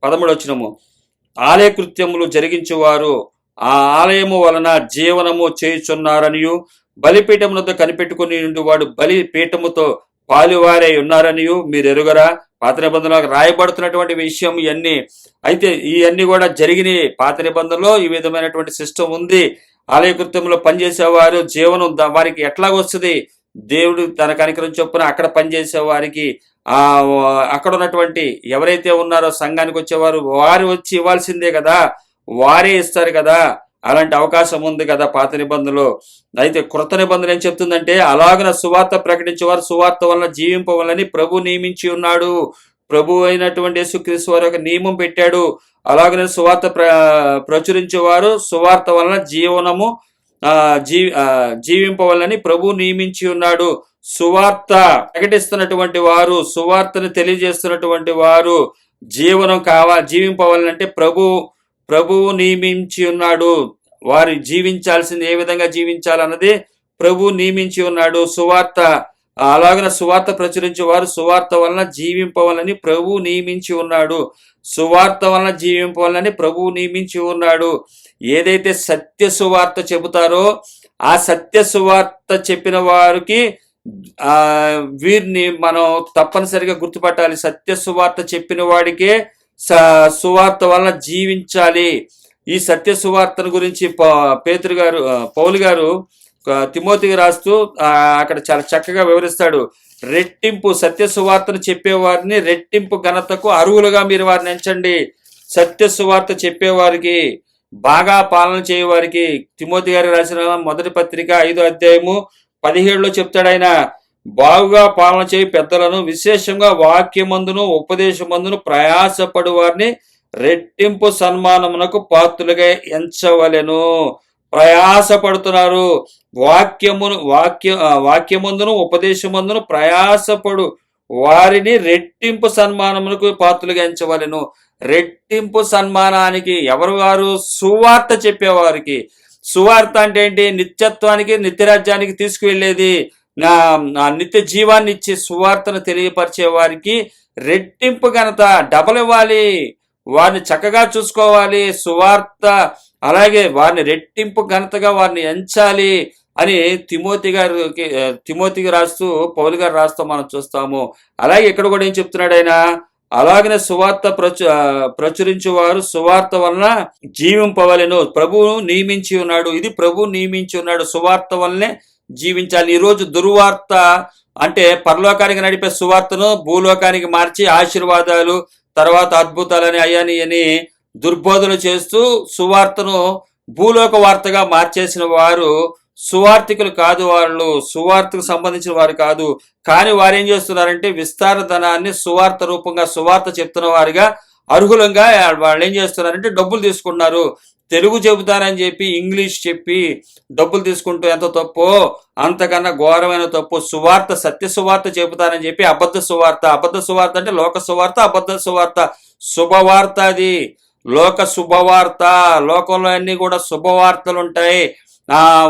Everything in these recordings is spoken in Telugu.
13 ఆలయ కృత్యములు జరిగించువారు ఆ ఆలయము వలన జీవనము చేయుచున్నారనియు బలిపీఠములతో కనిపెట్టుకుని వాడు బలిపీఠముతో పాలువారై ఉన్నారనియు మీరు ఎరుగరా. పాత నిబంధనలో రాయబడుతున్నటువంటి విషయం ఇవన్నీ. అయితే ఇవన్నీ కూడా జరిగినాయి. పాత నిబంధనలో ఈ విధమైనటువంటి సిస్టమ్ ఉంది. ఆలయ కృత్యంలో పనిచేసేవారు జీవనం వారికి ఎట్లా వస్తుంది? దేవుడు తన కనికరం చొప్పున అక్కడ పనిచేసే వారికి అక్కడ ఉన్నటువంటి ఎవరైతే ఉన్నారో సంఘానికి వచ్చేవారు వారు వచ్చి ఇవ్వాల్సిందే కదా, వారే ఇస్తారు కదా. అలాంటి అవకాశం ఉంది కదా పాత నిబంధనలో. అయితే క్రొత్త నిబంధన ఏం చెప్తుందంటే, అలాగన సువార్త ప్రకటించేవారు సువార్త వలన జీవింపవలని ప్రభు నియమించి ఉన్నాడు. ప్రభు అయినటువంటి యేసుక్రీస్తు వారు ఒక నియమం పెట్టాడు. అలాగనే సువార్త ప్రచురించేవారు సువార్త వలన జీవింపవలని ప్రభు నియమించి ఉన్నాడు. సువార్త ప్రకటిస్తున్నటువంటి వారు, సువార్తను తెలియజేస్తున్నటువంటి వారు జీవింపవాలంటే ప్రభువు నియమించి ఉన్నాడు. వారు జీవించాల్సింది ఏ విధంగా జీవించాలన్నది ప్రభు నియమించి ఉన్నాడు. సువార్త అలాగన సువార్త ప్రచురించే వారు సువార్త వలన జీవింపవాలని ప్రభు నియమించి ఉన్నాడు. సువార్త వలన జీవింపవాలని ప్రభు నియమించి ఉన్నాడు. ఏదైతే సత్య సువార్త చెబుతారో ఆ సత్య సువార్త చెప్పిన వారికి వీరిని మనం తప్పనిసరిగా గుర్తుపట్టాలి. సత్య సువార్త చెప్పిన వాడికే సువార్త వలన జీవించాలి. ఈ సత్య సువార్తను గురించి పౌలు గారు తిమోతికి రాస్తూ అక్కడ చాలా చక్కగా వివరిస్తాడు. రెట్టింపు సత్య సువార్తను చెప్పేవారిని రెట్టింపు ఘనతకు అర్హులుగా మీరు వారిని ఎంచండి. సత్య సువార్త చెప్పేవారికి, బాగా పాలన చేయవారికి తిమోతి గారు రాసిన మొదటి పత్రిక 5వ అధ్యాయము 17లో చెప్తాడు ఆయన, బాగుగా పాలన చేయి పెద్దలను విశేషంగా వాక్యమందును ఉపదేశమందును ప్రయాసపడు వారిని రెట్టింపు సన్మానమునకు పాత్రులుగా ఎంచవలెను. ప్రయాసపడుతున్నారు. వాక్యమందును ఉపదేశమందును ప్రయాసపడు వారిని రెట్టింపు సన్మానమునకు పాత్రులుగా ఎంచవలెను. రెట్టింపు సన్మానానికి ఎవరు వారు? సువార్త చెప్పేవారికి. సువార్త అంటే ఏంటి? నిత్యత్వానికి, నిత్యరాజ్యానికి తీసుకువెళ్ళేది, నిత్య జీవాన్ని ఇచ్చే సువార్తను తెలియపరిచే వారికి రెట్టింపు ఘనత డబల్ ఇవ్వాలి. వారిని చక్కగా చూసుకోవాలి. సువార్త అలాగే వారిని రెట్టింపు ఘనతగా వారిని ఎంచాలి అని తిమోతికి రాస్తూ పౌలు గారు రాస్తూ మనం చూస్తాము. అలాగే ఇక్కడ కూడా ఏం చెప్తున్నాడు ఆయన? అలాగనే సువార్త ప్రచురించువారు సువార్త వలన జీవింపవలెను. ప్రభువు నియమించి ఉన్నాడు. ఇది ప్రభువు నియమించి ఉన్నాడు. సువార్త వలనే జీవించాలి. ఈరోజు దుర్వార్త అంటే పరలోకానికి నడిపే సువార్తను భూలోకానికి మార్చి ఆశీర్వాదాలు, తర్వాత అద్భుతాలని అయ్యని అని దుర్బోధన చేస్తూ సువార్తను భూలోక వార్తగా మార్చేసిన వారు సువార్థికులు కాదు. వాళ్ళు సువార్తకు సంబంధించిన వారు కాదు. కానీ వారు ఏం చేస్తున్నారంటే విస్తార ధనాన్ని సువార్త రూపంగా సువార్త చెప్తున్న వారిగా అర్హులంగా వాళ్ళు ఏం చేస్తున్నారంటే డబ్బులు తీసుకున్నారు. తెలుగు చెబుతానని చెప్పి ఇంగ్లీష్ చెప్పి డబ్బులు తీసుకుంటూ ఎంత తప్పో అంతకన్నా ఘోరమైన తప్పు. సువార్త సత్య సువార్త చెబుతానని చెప్పి అబద్ధ సువార్త అంటే లోక సువార్త, అబద్ధ సువార్త. శుభవార్త అది లోక శుభవార్త. లోకంలో అన్ని కూడా శుభవార్తలు ఉంటాయి.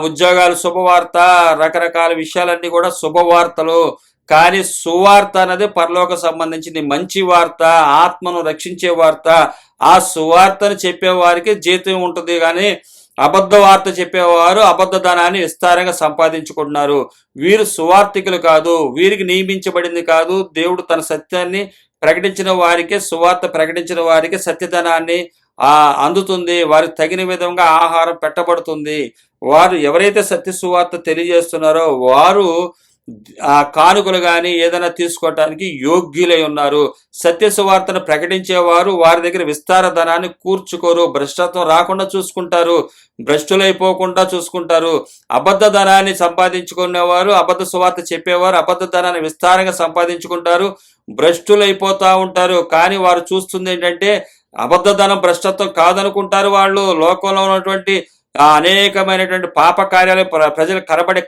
ఉద్యోగాలు శుభవార్త, రకరకాల విషయాలన్నీ కూడా శుభవార్తలు. కానీ సువార్త అనేది పరలోక సంబంధించింది, మంచి వార్త, ఆత్మను రక్షించే వార్త. ఆ సువార్తను చెప్పేవారికి జీతం ఉంటుంది. కానీ అబద్ధ వార్త చెప్పేవారు అబద్ధ ధనాన్ని విస్తారంగా సంపాదించుకుంటున్నారు. వీరు సువార్థికులు కాదు, వీరికి నియమించబడింది కాదు. దేవుడు తన సత్యాన్ని ప్రకటించిన వారికి, సువార్త ప్రకటించిన వారికి సత్యధనాన్ని అందుతుంది. వారికి తగిన విధంగా ఆహారం పెట్టబడుతుంది. వారు ఎవరైతే సత్య సువార్త తెలియజేస్తున్నారో వారు కానుకలు కానీ ఏదైనా తీసుకోవటానికి యోగ్యులై ఉన్నారు. సత్య సువార్తను ప్రకటించేవారు వారి దగ్గర విస్తార ధనాన్ని కూర్చుకోరు. భ్రష్టత్వం రాకుండా చూసుకుంటారు, భ్రష్టులైపోకుండా చూసుకుంటారు. అబద్ధ ధనాన్ని సంపాదించుకునేవారు, అబద్ధ సువార్త చెప్పేవారు అబద్ధ ధనాన్ని విస్తారంగా సంపాదించుకుంటారు, భ్రష్టులైపోతూ ఉంటారు. కానీ వారు చూస్తుంది ఏంటంటే అబద్ధ ధనం భ్రష్టత్వం కాదనుకుంటారు. వాళ్ళు లోకంలో ఉన్నటువంటి అనేకమైనటువంటి పాప కార్యాలు ప్రజలు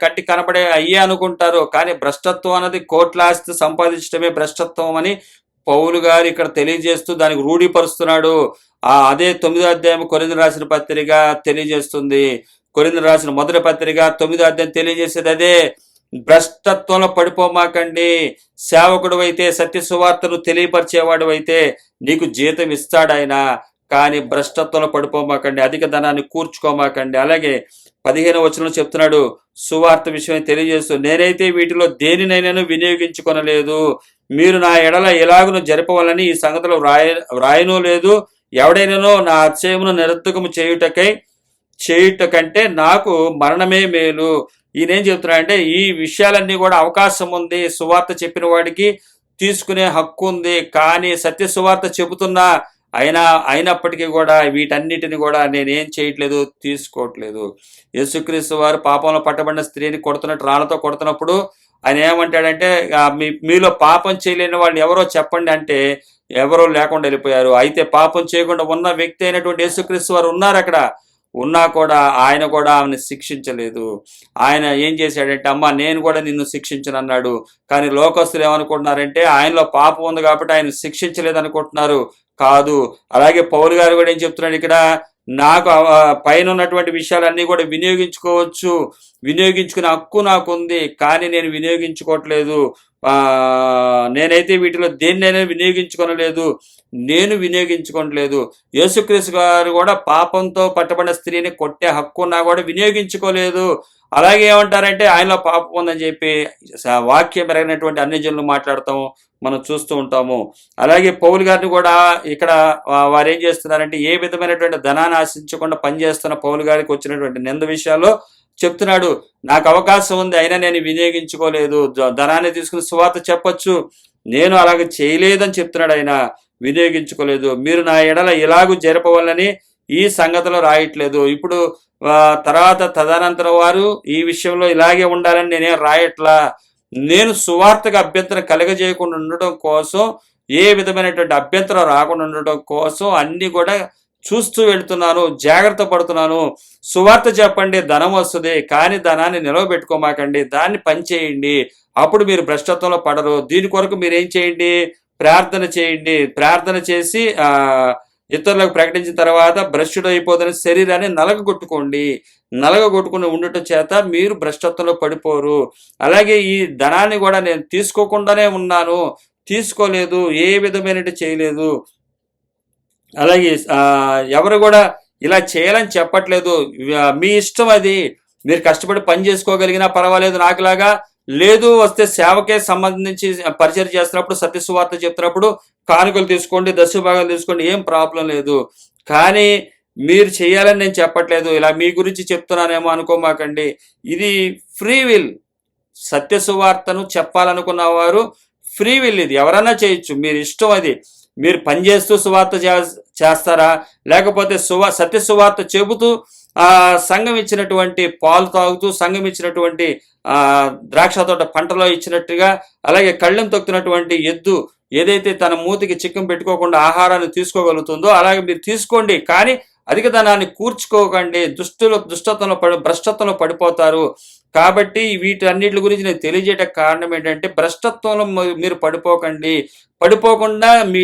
కంటి కనబడే అయ్యే అనుకుంటారు. కానీ భ్రష్టత్వం అనేది కోట్లాస్తి సంపాదించడమే భ్రష్టత్వం అని పౌలు గారు ఇక్కడ తెలియజేస్తూ దానికి రూఢీపరుస్తున్నాడు. అదే 9వ అధ్యాయం కొరింథీయులకు రాసిన పత్రిక తెలియజేస్తుంది. కొరింథీయులకు రాసిన మొదటి పత్రిక 9వ అధ్యాయం తెలియజేసేది అదే. భ్రష్టత్వంలో పడిపోమాకండి. సేవకుడు అయితే, సత్య సువార్తను తెలియపరిచేవాడు అయితే నీకు జీతం ఇస్తాడు ఆయన. కానీ భ్రష్టత్వంలో పడిపోమాకండి, అధిక ధనాన్ని కూర్చుకోమాకండి. అలాగే 15వ వచనంలో చెప్తున్నాడు, సువార్త విషయం తెలియజేస్తూ, నేనైతే వీటిలో దేనినైనాను వినియోగించుకొనలేదు. మీరు నా ఎడల ఎలాగును జరపవాలని ఈ సంగతిలో వ్రాయనూ లేదు. ఎవడైనానో నా అతిశయమును నిరర్ధకము చేయుట కంటే నాకు మరణమే మేలు. ఈయనేం చెప్తున్నాడంటే, ఈ విషయాలన్నీ కూడా అవకాశం ఉంది, సువార్త చెప్పిన వాడికి తీసుకునే హక్కు ఉంది. కానీ సత్య సువార్త చెబుతున్నా అయినప్పటికీ కూడా వీటన్నిటిని కూడా నేనేం చేయట్లేదు, తీసుకోవట్లేదు. యేసుక్రీస్తు వారు పాపంలో పట్టబడిన స్త్రీని కొడుతున్నట్టు, రాళ్లతో కొడుతున్నప్పుడు ఆయన ఏమంటాడంటే, మీలో పాపం చేయలేని వాళ్ళు ఎవరో చెప్పండి అంటే ఎవరో లేకుండా వెళ్ళిపోయారు. అయితే పాపం చేయకుండా ఉన్న వ్యక్తి అయినటువంటి యేసుక్రీస్తు వారు ఉన్నారు అక్కడ. ఉన్నా కూడా ఆయన కూడా ఆమెను శిక్షించలేదు. ఆయన ఏం చేశాడంటే, అమ్మ నేను కూడా నిన్ను శిక్షించను అన్నాడు. కానీ లోకస్తులు ఏమనుకుంటున్నారంటే, ఆయనలో పాపం ఉంది కాబట్టి ఆయన శిక్షించలేదు అనుకుంటున్నారు. కాదు. అలాగే పౌలు గారు కూడా ఏం చెప్తున్నాడు ఇక్కడ, నాకు పైన ఉన్నటువంటి విషయాలన్నీ కూడా వినియోగించుకోవచ్చు, వినియోగించుకునే హక్కు నాకుంది, కానీ నేను వినియోగించుకోవట్లేదు. నేనైతే వీటిలో దేన్నైనా వినియోగించుకోవట్లేదు. యేసుక్రీస్తు గారు కూడా పాపంతో పట్టబడిన స్త్రీని కొట్టే హక్కు ఉన్నా కూడా వినియోగించుకోలేదు. అలాగే ఏమంటారంటే, ఆయనలో పాపం ఉందని చెప్పి వాక్యం పెరిగినటువంటి అన్ని జనులు మాట్లాడతాం మనం చూస్తూ ఉంటాము. అలాగే పౌలు గారిని కూడా ఇక్కడ వారు ఏం చేస్తున్నారంటే, ఏ విధమైనటువంటి ధనాన్ని ఆశించకుండా పనిచేస్తున్న పౌలు గారికి వచ్చినటువంటి నింద విషయాల్లో చెప్తున్నాడు, నాకు అవకాశం ఉంది అయినా నేను వినియోగించుకోలేదు. ధనాన్ని తీసుకుని సువార్త చెప్పొచ్చు, నేను అలాగే చేయలేదని చెప్తున్నాడు. ఆయన వినియోగించుకోలేదు. మీరు నా ఎడల ఇలాగూ జరపవాలని ఈ సంగతిలో రాయట్లేదు. ఇప్పుడు తర్వాత తదనంతరం వారు ఈ విషయంలో ఇలాగే ఉండాలని నేనేం రాయట్లా. నేను సువార్తకు అభ్యంతరం కలగజేయకుండా ఉండటం కోసం, ఏ విధమైనటువంటి అభ్యంతరం రాకుండా ఉండటం కోసం అన్ని కూడా చూస్తూ వెళుతున్నాను, జాగ్రత్త పడుతున్నాను. సువార్త చెప్పండి, ధనం వస్తుంది, కానీ ధనాన్ని నిలవబెట్టుకోమాకండి, దాన్ని పనిచేయండి, అప్పుడు మీరు భ్రష్టత్వంలో పడరు. దీని కొరకు మీరు ఏం చేయండి, ప్రార్థన చేయండి. ప్రార్థన చేసి ఇతరులకు ప్రకటించిన తర్వాత భ్రష్టుడు అయిపోదని శరీరాన్ని నలగగొట్టుకుని ఉండటం చేత మీరు భ్రష్టత్వంలో పడిపోరు. అలాగే ఈ ధనాన్ని కూడా నేను తీసుకోకుండానే ఉన్నాను, తీసుకోలేదు, ఏ విధమైన చేయలేదు. అలాగే ఎవరు కూడా ఇలా చేయాలని చెప్పట్లేదు, మీ ఇష్టం అది. మీరు కష్టపడి పని చేసుకోగలిగినా పర్వాలేదు, నాకులాగా లేదు. వస్తే సేవకే సంబంధించి పరిచయం చేస్తున్నప్పుడు, సత్యసువార్త చెప్తున్నప్పుడు కానుకలు తీసుకోండి, దశభాగాలు తీసుకోండి, ఏం ప్రాబ్లం లేదు. కానీ మీరు చేయాలని నేను చెప్పట్లేదు, ఇలా మీ గురించి చెప్తున్నానేమో అనుకోమాకండి. ఇది ఫ్రీ విల్. సత్యసువార్తను చెప్పాలనుకున్న వారు ఫ్రీ విల్, ఇది ఎవరన్నా చేయొచ్చు, మీరు ఇష్టం అది. మీరు పనిచేస్తూ సువార్త చేస్తారా, లేకపోతే సత్య సువార్త చెబుతూ సంఘం ఇచ్చినటువంటి పాలు తాగుతూ, సంఘం ఇచ్చినటువంటి ద్రాక్ష తోట పంటలో ఇచ్చినట్టుగా, అలాగే కళ్ళెం తొక్కుతున్నటువంటి ఎద్దు ఏదైతే తన మూతికి చిక్కం పెట్టుకోకుండా ఆహారాన్ని తీసుకోగలుగుతుందో అలాగే మీరు తీసుకోండి, కానీ అధిక ధనాన్ని కూర్చుకోకండి. భ్రష్టత్వంలో పడిపోతారు. కాబట్టి వీటన్నిటి గురించి నేను తెలియజేయడానికి కారణం ఏంటంటే, భ్రష్టత్వంలో మీరు పడిపోకుండా మీ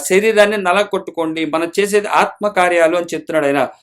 శరీరాన్ని నలగొట్టుకోండి. మనం చేసేది ఆత్మకార్యాలు అని చెప్తున్నాడు ఆయన.